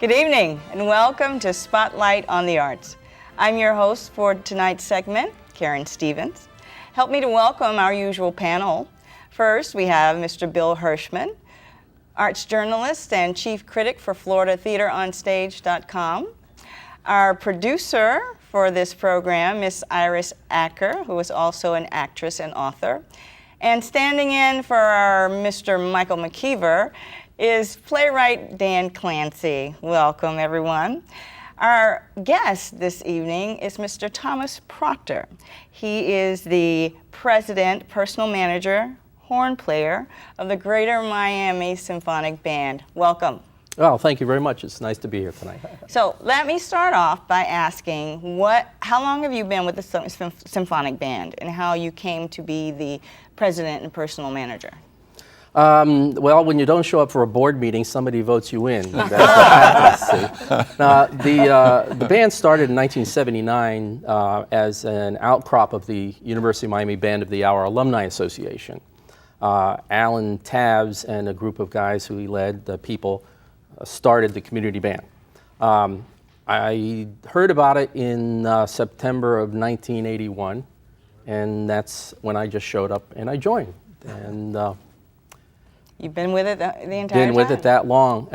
Good evening and welcome to Spotlight on the Arts. I'm your host for tonight's segment, Karen Stevens. Help me to welcome our usual panel. First, we have Mr. Bill Hirschman, arts journalist and chief critic for FloridaTheaterOnStage.com. Our producer for this program, Miss Iris Acker, who is also an actress and author. And standing in for our Mr. Michael McKeever is playwright Dan Clancy. Welcome, everyone. Our guest this evening is Mr. Thomas Proctor. He is the president, personal manager, horn player of the Greater Miami Symphonic Band. Welcome. Well, thank you very much. It's nice to be here tonight. So let me start off by asking, how long have you been with the Symphonic Band and how you came to be the president and personal manager? Well, when you don't show up for a board meeting, somebody votes you in. That's what happens. The band started in 1979 as an outcrop of the University of Miami Band of the Hour Alumni Association. Alan Tabbs and a group of guys who he led, the people, started the community band. I heard about it in September of 1981, and that's when I just showed up and I joined. And you've been with it the entire time? Been with it that long.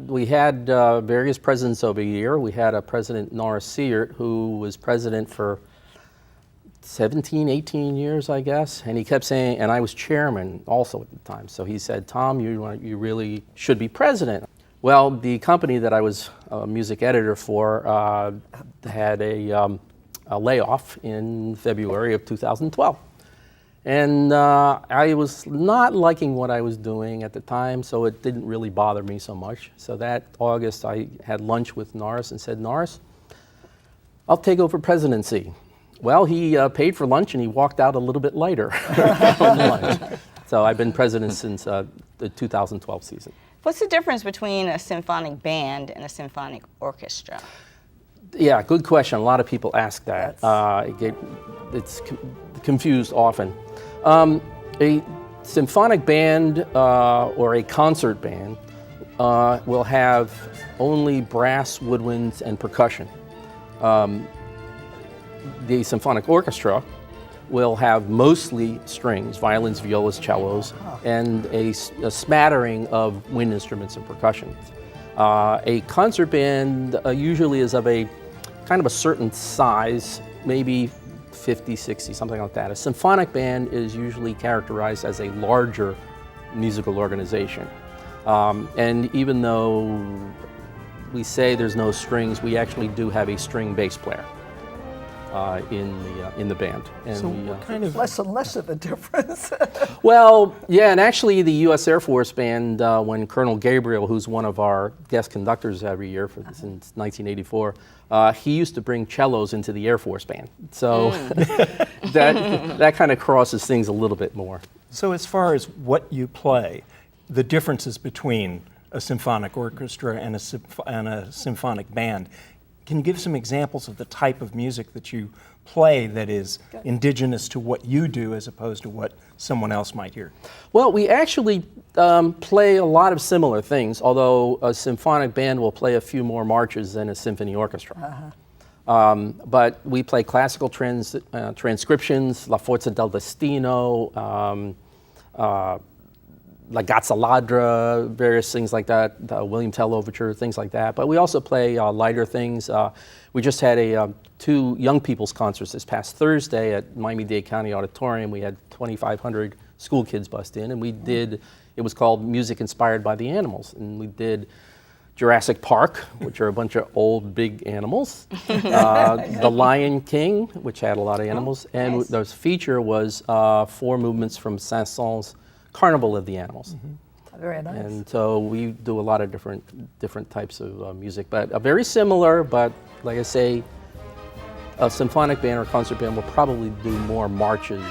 We had various presidents over the year. We had a president, Norris Seert, who was president for 17, 18 years, I guess. And he kept saying, and I was chairman also at the time. So he said, Tom, you really should be president. Well, the company that I was a music editor for had a layoff in February of 2012. And I was not liking what I was doing at the time, so it didn't really bother me so much. So that August, I had lunch with Norris and said, Norris, I'll take over presidency. Well, he paid for lunch and he walked out a little bit later on lunch. So I've been president since the 2012 season. What's the difference between a symphonic band and a symphonic orchestra? Yeah, good question. A lot of people ask that. It's confused often. A symphonic band or a concert band will have only brass, woodwinds, and percussion. The symphonic orchestra will have mostly strings, violins, violas, cellos, and a smattering of wind instruments and percussion. A concert band usually is of a kind of a certain size, maybe 50, 60, something like that. A symphonic band is usually characterized as a larger musical organization. And even though we say there's no strings, we actually do have a string bass player in the band. And so what kind of less and less of a difference? Well, yeah, and actually the U.S. Air Force Band, when Colonel Gabriel, who's one of our guest conductors every year since 1984, he used to bring cellos into the Air Force Band. So that kind of crosses things a little bit more. So as far as what you play, the differences between a symphonic orchestra and a symphonic band, can you give some examples of the type of music that you play that is indigenous to what you do as opposed to what someone else might hear? Well, we actually play a lot of similar things, although a symphonic band will play a few more marches than a symphony orchestra. But we play classical transcriptions, La Forza del Destino, La Gazzaladra, various things like that, the William Tell Overture, things like that. But we also play lighter things. We just had two young people's concerts this past Thursday at Miami-Dade County Auditorium. We had 2,500 school kids bust in, and it was called Music Inspired by the Animals. And we did Jurassic Park, which are a bunch of old, big animals. The Lion King, which had a lot of animals. And nice. The feature was 4 movements from Saint-Saëns' Carnival of the Animals. Very nice. And so we do a lot of different types of music, but very similar, but like I say, a symphonic band or concert band will probably do more marches.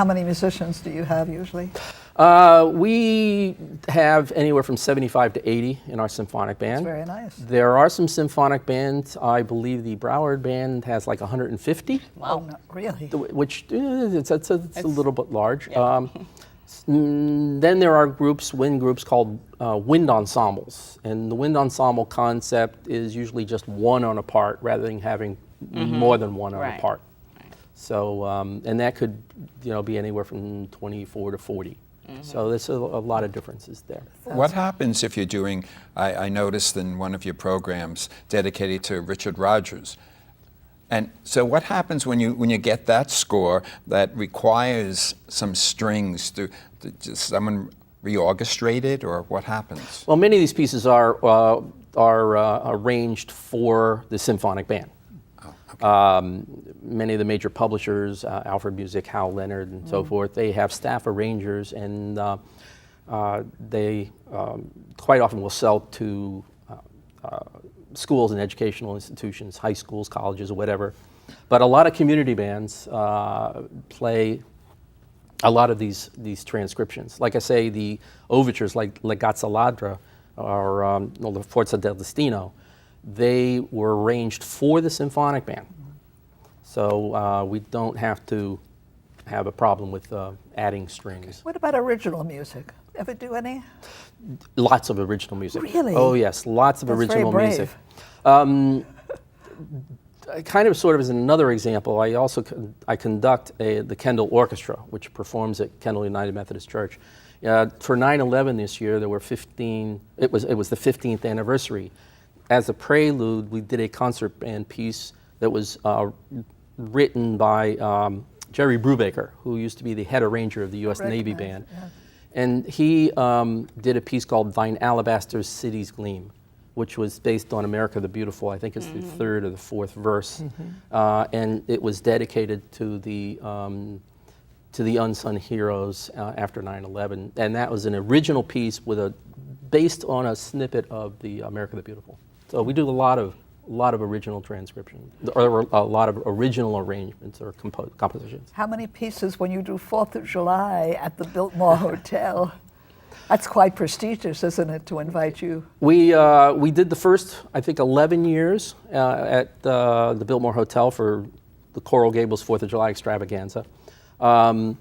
How many musicians do you have usually? We have anywhere from 75 to 80 in our symphonic band. That's very nice. There are some symphonic bands. I believe the Broward band has like 150. Oh, no, really? Which it's a little bit large. Yeah. Then there are wind groups called wind ensembles, and the wind ensemble concept is usually just one on a part rather than having more than one on a Right. part. So and that could be anywhere from 24 to 40. So there's a lot of differences there. What happens if you're doing, I noticed in one of your programs dedicated to Richard Rodgers, and so what happens when you get that score that requires some strings? Does someone reorchestrate it, or what happens? Well, many of these pieces are arranged for the symphonic band. Many of the major publishers, Alfred Music, Hal Leonard, and so forth, they have staff arrangers, and they quite often will sell to schools and educational institutions, high schools, colleges, or whatever. But a lot of community bands play a lot of these transcriptions. Like I say, the overtures, like La Gazza Ladra or La Forza del Destino, they were arranged for the symphonic band. So we don't have to have a problem with adding strings. What about original music? Ever do any? Lots of original music. Really? Oh yes, lots of That's original very music. brave. Kind of sort of as another example, I also conduct the Kendall Orchestra, which performs at Kendall United Methodist Church. For 9/11 this year, there were 15. It was the 15th anniversary. As a prelude, we did a concert band piece that was written by Jerry Brubaker, who used to be the head arranger of the U.S. Navy Band. Yeah. And he did a piece called Thine Alabaster Cities Gleam, which was based on America the Beautiful. I think it's the third or the fourth verse. And it was dedicated to the unsung heroes after 9/11. And that was an original piece based on a snippet of the America the Beautiful. So we do a lot of original transcription, or a lot of original arrangements or compositions. How many pieces when you do 4th of July at the Biltmore Hotel? That's quite prestigious, isn't it, to invite you? We did the first, I think, 11 years at the Biltmore Hotel for the Coral Gables 4th of July extravaganza. And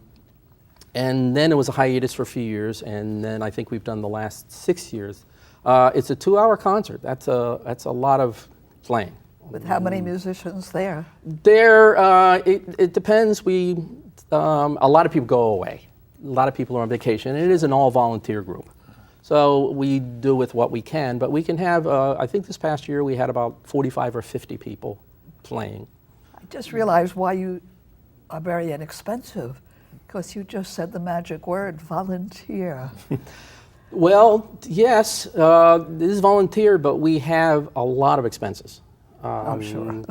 then it was a hiatus for a few years, and then I think we've done the last 6 years. It's a 2-hour concert. That's a lot of playing. With how many musicians there? It depends. A lot of people go away. A lot of people are on vacation, and it is an all-volunteer group. So we do with what we can, but we can have, I think this past year we had about 45 or 50 people playing. I just realized why you are very inexpensive, because you just said the magic word, volunteer. Well, yes, it is volunteer, but we have a lot of expenses. I'm sure.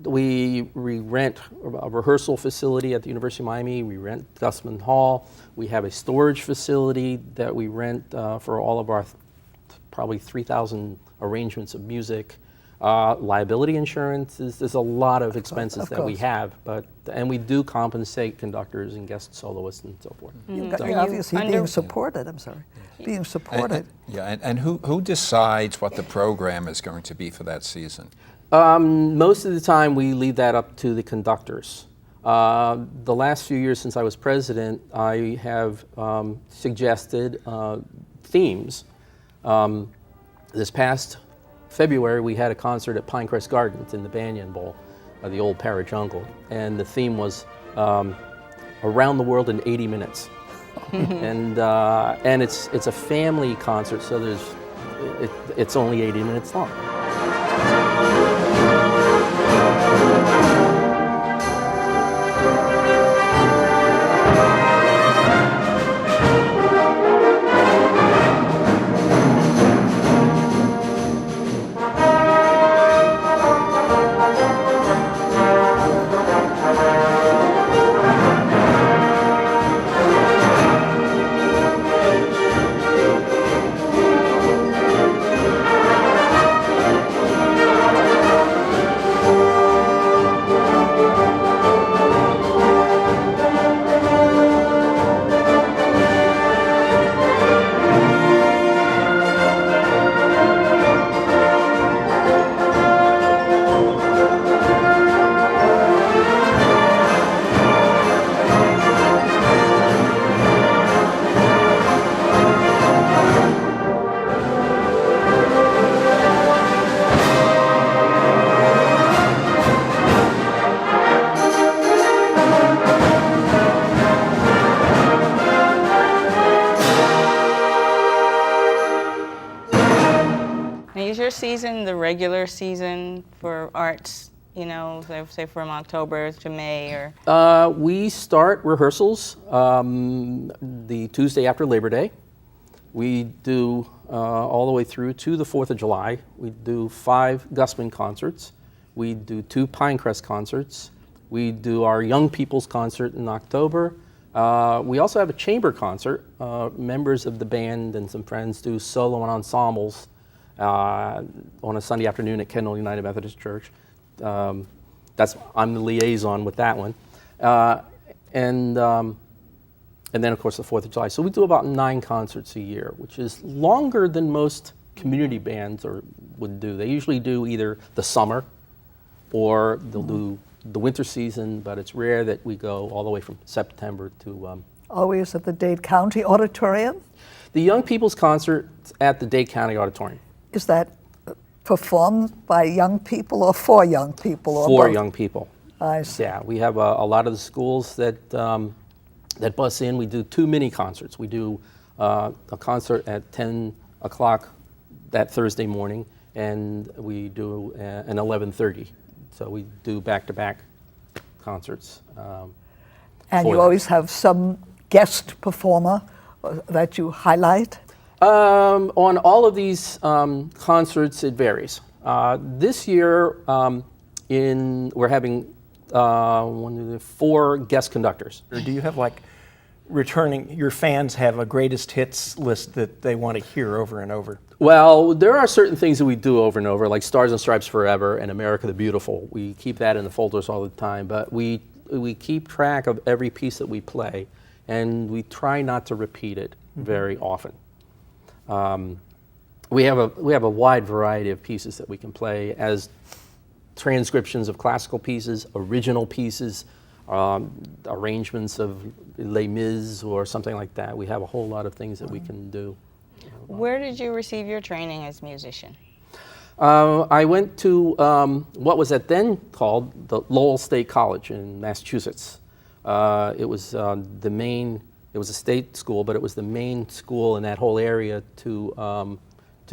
We rent a rehearsal facility at the University of Miami. We rent Gusman Hall. We have a storage facility that we rent for all of our probably 3,000 arrangements of music. Liability insurance, there's a lot of expenses that we have, and we do compensate conductors and guest soloists and so forth. You're obviously being supported, being supported. And who decides what the program is going to be for that season? Most of the time we leave that up to the conductors. The last few years since I was president, I have suggested themes. This past February, we had a concert at Pinecrest Gardens in the Banyan Bowl, the old Parajungle, and the theme was around the world in 80 minutes. And it's a family concert, so it's only 80 minutes long. season, the regular season for arts, you know, say from October to May or? We start rehearsals the Tuesday after Labor Day. We do all the way through to the 4th of July. We do 5 Gusman concerts. We do 2 Pinecrest concerts. We do our Young People's concert in October. We also have a chamber concert. Members of the band and some friends do solo and ensembles on a Sunday afternoon at Kendall United Methodist Church. I'm the liaison with that one. And then, of course, the 4th of July. So we do about 9 concerts a year, which is longer than most community bands would do. They usually do either the summer or they'll do the winter season, but it's rare that we go all the way from September to... Always at the Dade County Auditorium? The Young People's Concert at the Dade County Auditorium. Is that performed by young people or for young people? Or For both? young people. I see. Yeah, we have a lot of the schools that bus in. We do 2 mini concerts. We do a concert at 10 o'clock that Thursday morning, and we do an 11:30. So we do back-to-back concerts. And you that. always have some guest performer that you highlight? On all of these concerts, it varies. This year, we're having 4 guest conductors. Or do you have like your fans have a greatest hits list that they want to hear over and over? Well, there are certain things that we do over and over, like Stars and Stripes Forever and America the Beautiful. We keep that in the folders all the time, but we keep track of every piece that we play, and we try not to repeat it very often. We have a wide variety of pieces that we can play as transcriptions of classical pieces, original pieces, arrangements of Les Mis or something like that. We have a whole lot of things that we can do. Where did you receive your training as a musician? I went to what was then called the Lowell State College in Massachusetts. It was it was a state school, but it was the main school in that whole area to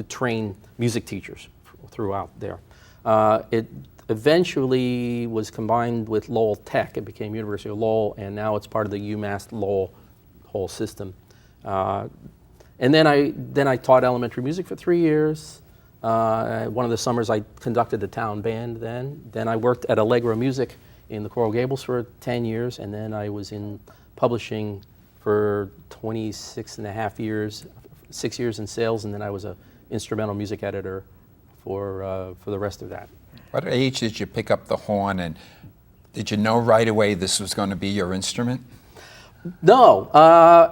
train music teachers throughout there. It eventually was combined with Lowell Tech. It became University of Lowell, and now it's part of the UMass Lowell whole system. And then I taught elementary music for 3 years. One of the summers I conducted the town band then. Then I worked at Allegro Music in the Coral Gables for 10 years, and then I was in publishing for 26 and a half years, 6 years in sales, and then I was an instrumental music editor for the rest of that. What age did you pick up the horn, and did you know right away this was going to be your instrument? No,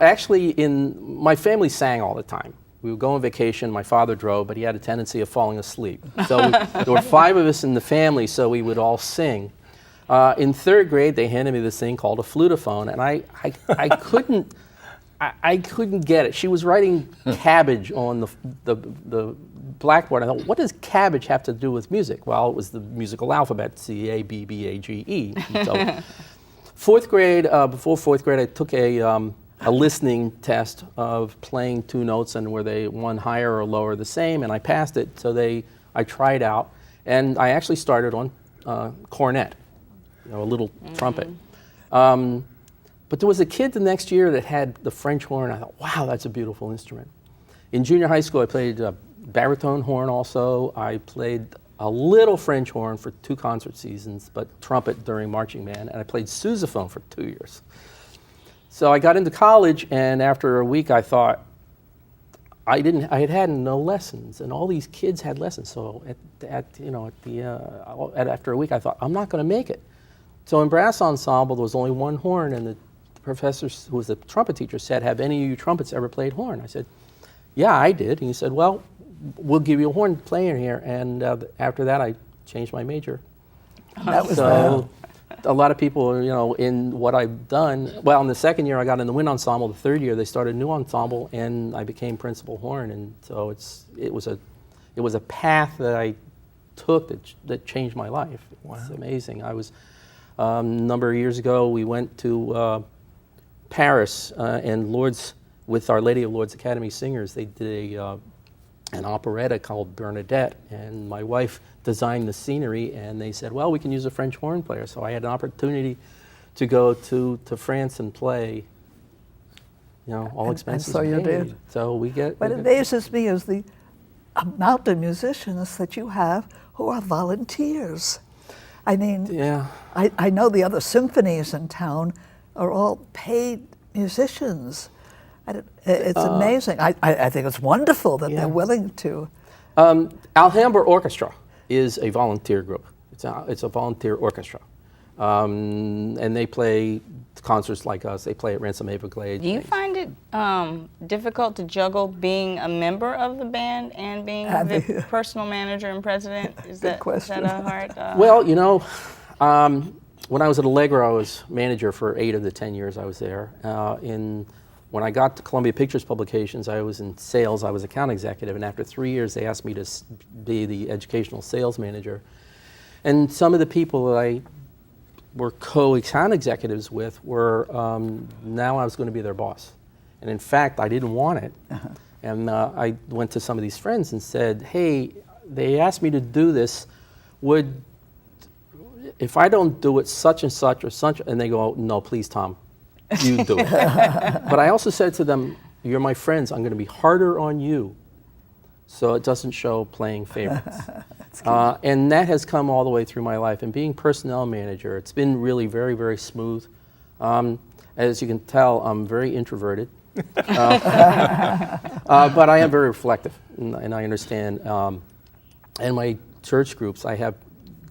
actually, my family sang all the time. We would go on vacation. My father drove, but he had a tendency of falling asleep. So there were 5 of us in the family, so we would all sing. In 3rd grade, they handed me this thing called a flutophone, and I couldn't get it. She was writing cabbage on the blackboard. I thought, what does cabbage have to do with music? Well, it was the musical alphabet, C-A-B-B-A-G-E. So 4th grade, before 4th grade, I took a listening test of playing 2 notes and were they one higher or lower the same, and I passed it. So I tried out, and I actually started on cornet, a little trumpet. But there was a kid the next year that had the French horn. I thought, wow, that's a beautiful instrument. In junior high school, I played baritone horn also. I played a little French horn for 2 concert seasons, but trumpet during marching band, and I played sousaphone for 2 years. So I got into college, and after a week, I thought I had no lessons, and all these kids had lessons. So after a week, I thought I'm not going to make it. So in brass ensemble, there was only 1 horn, and the professor, who was the trumpet teacher, said, "Have any of you trumpets ever played horn?" I said, "Yeah, I did." And he said, "Well, we'll give you a horn player here." And after that, I changed my major. That was So a lot of people, in what I've done, well, in the 2nd year, I got in the wind ensemble. The 3rd year, they started a new ensemble, and I became principal horn. And so it was a path that I took that changed my life. Wow. It's amazing. I was, a number of years ago, we went to Paris and Lourdes, with Our Lady of Lourdes Academy Singers. They did an operetta called Bernadette, and my wife designed the scenery, and they said, well, we can use a French horn player. So I had an opportunity to go to France and play, all expenses so you paid. did. So we get... What amazes me is the amount of musicians that you have who are volunteers. I mean, Yeah. I know the other symphonies in town are all paid musicians. It's amazing. I think it's wonderful that they're willing to. Alhambra Orchestra is a volunteer group. It's a volunteer orchestra. And they play concerts like us. They play at Ransom Everglades. Do you find it difficult to juggle being a member of the band and being the personal manager and president? Is that a hard? Well, when I was at Allegro, I was manager for 8 of the 10 years I was there. When I got to Columbia Pictures Publications, I was in sales. I was account executive, and after 3 years, they asked me to be the educational sales manager. And some of the people that I were co-account executives with were, now I was going to be their boss. And in fact, I didn't want it. And I went to some of these friends and said, hey, they asked me to do this. If I don't do it such and such or such, and they go, no, please, Tom, you do it. But I also said to them, you're my friends, I'm going to be harder on you so it doesn't show playing favorites. And that has come all the way through my life. And being personnel manager, it's been really very, very smooth. As you can tell, I'm very introverted. But I am very reflective, and I understand. In my church groups, I have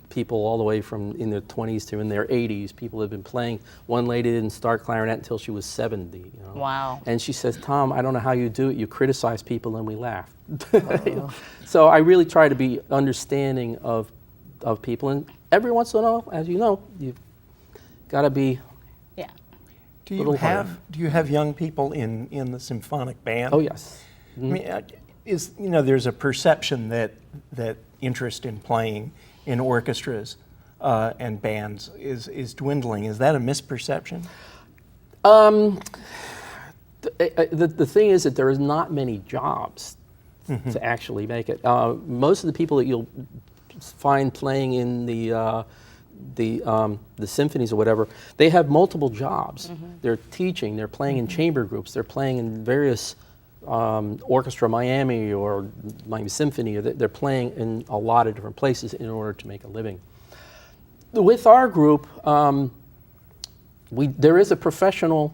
people all the way from in their 20s to in their 80s. People have been playing. One lady didn't start clarinet until she was 70. Wow. And she says, Tom, I don't know how you do it. You criticize people and we laugh. So I really try to be understanding of people. And every once in a while, as you know, you've got to be Do you have young people in the symphonic band? Oh, yes. I mean, there's a perception that interest in playing in orchestras and bands is dwindling. Is that a misperception? The thing is that there is not many jobs to actually make it. Most of the people that you'll find playing in the symphonies or whatever, they have multiple jobs. They're teaching, they're playing in chamber groups, they're playing in various orchestra, Miami or Miami Symphony, or they're playing in a lot of different places in order to make a living. With our group, there is a professional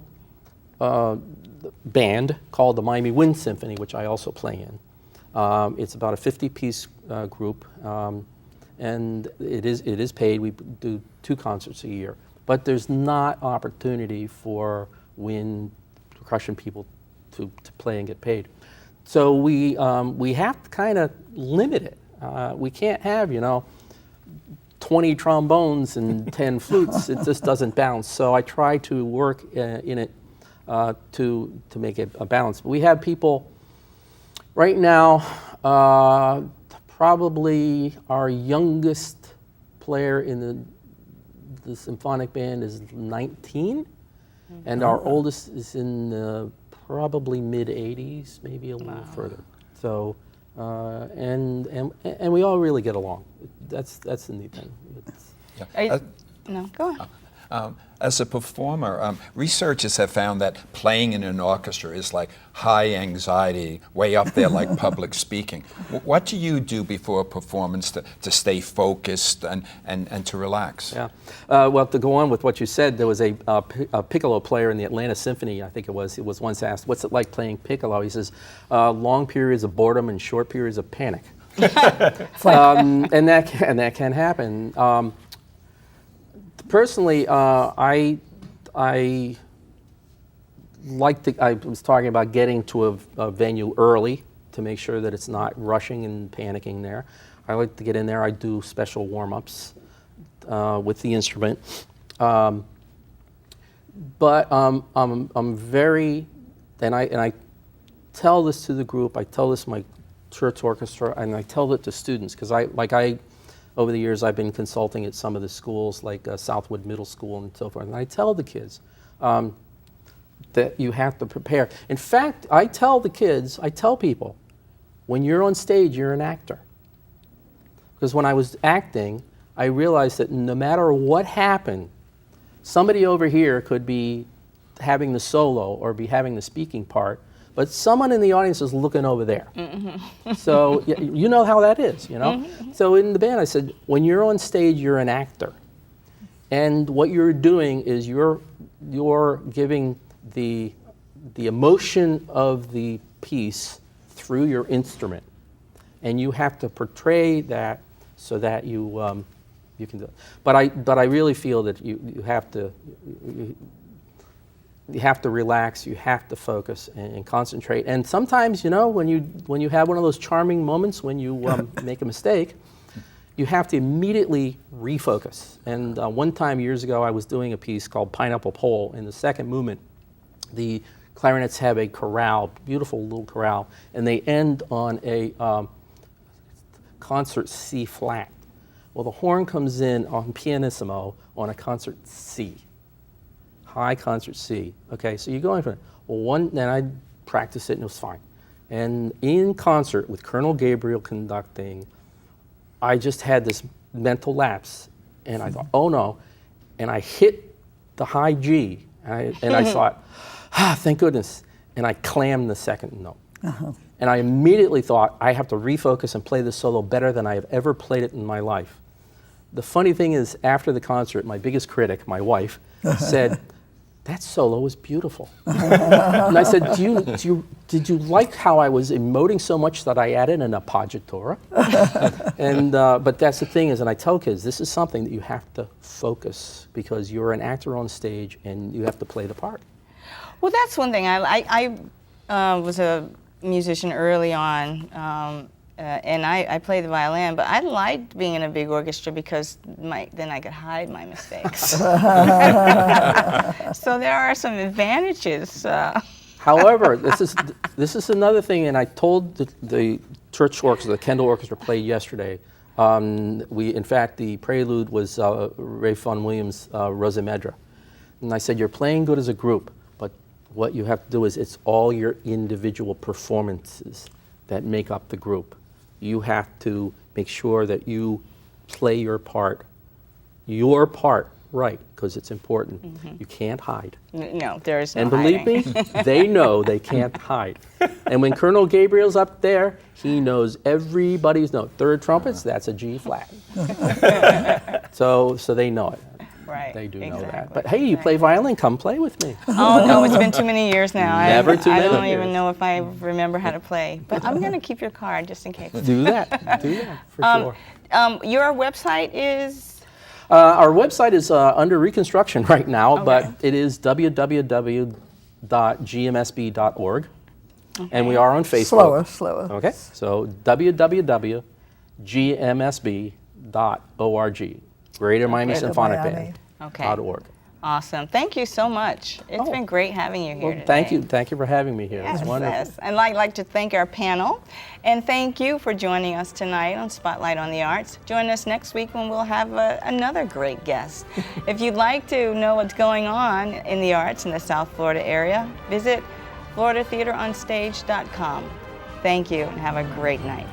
band called the Miami Wind Symphony, which I also play in. It's about a 50-piece group, and it is paid. We do 2 concerts a year, but there's not opportunity for wind percussion people to play and get paid. So we have to kind of limit it. We can't have 20 trombones and 10 flutes. It just doesn't balance. So I try to work in it to make it a balance. But we have people right now. Probably our youngest player in the symphonic band is 19, and our oldest is in the probably mid-80s, maybe a little further. So, and we all really get along. That's the neat thing. No, go ahead. As a performer, researchers have found that playing in an orchestra is like high anxiety, way up there like public speaking. What do you do before a performance to stay focused and to relax? Yeah. Well, to go on with what you said, there was a piccolo player in the Atlanta Symphony, I think it was once asked, what's it like playing piccolo? He says, long periods of boredom and short periods of panic. And that can happen. Personally, I was talking about getting to a venue early to make sure that it's not rushing and panicking there. I like to get in there. I do special warm-ups with the instrument. But I'm very, and I tell this to the group. I tell this to my church orchestra, and I tell it to students because over the years, I've been consulting at some of the schools, like Southwood Middle School and so forth. And I tell the kids that you have to prepare. In fact, I tell people, when you're on stage, you're an actor. Because when I was acting, I realized that no matter what happened, somebody over here could be having the solo or be having the speaking part, but someone in the audience is looking over there. So you know how that is, you know? So in the band, I said, when you're on stage, you're an actor. And what you're doing is you're giving the emotion of the piece through your instrument. And you have to portray that so that you can do it. But I really feel that you have to relax, you have to focus and concentrate. And sometimes, you know, when you have one of those charming moments when you make a mistake, you have to immediately refocus. And one time years ago, I was doing a piece called Pineapple Pole. In the second movement, the clarinets have a chorale, beautiful little chorale, and they end on a concert C flat. Well, the horn comes in on pianissimo on a concert C, high concert C. Okay, so you go in for it. Well, then I practiced it and it was fine. And in concert with Colonel Gabriel conducting, I just had this mental lapse, and I thought, oh no, and I hit the high G, and I thought, thank goodness, and I clammed the second note. And I immediately thought, I have to refocus and play this solo better than I have ever played it in my life. The funny thing is, after the concert, my biggest critic, my wife, said, that solo was beautiful. And I said, did you like how I was emoting so much that I added an appoggiatura? And but that's the thing is, and I tell kids, this is something that you have to focus because you're an actor on stage and you have to play the part. Well, that's one thing. I was a musician early on, and I played the violin, but I liked being in a big orchestra because then I could hide my mistakes. So there are some advantages. However, this is another thing, and I told the church orchestra, the Kendall Orchestra played yesterday. In fact, the prelude was Ray Vaughan Williams' Rosa Medra. And I said, you're playing good as a group, but what you have to do is it's all your individual performances that make up the group. You have to make sure that you play your part right, because it's important. You can't hide. No, there is no And believe hiding. me, they know they can't hide. And when Colonel Gabriel's up there, he knows everybody's note. Third trumpets, that's a G flat. So they know it. Right. They do know exactly. that. But hey, you play violin, come play with me. Oh no, it's been too many years now. Never too I many don't years. even know if I remember how to play. But I'm going to keep your card just in case. Do that for sure. Your website is? Our website is under reconstruction right now, Okay. but it is www.gmsb.org. And we are on Facebook. Slower. Okay, so www.gmsb.org. Greater Miami Greater Symphonic Miami. Band. Okay. .org. Awesome. Thank you so much. It's been great having you here Well, today. thank you for having me here. Yes, It's wonderful. yes. And I'd like to thank our panel, and thank you for joining us tonight on Spotlight on the Arts. Join us next week when we'll have another great guest. If you'd like to know what's going on in the arts in the South Florida area, visit floridatheateronstage.com. Thank you, and have a great night.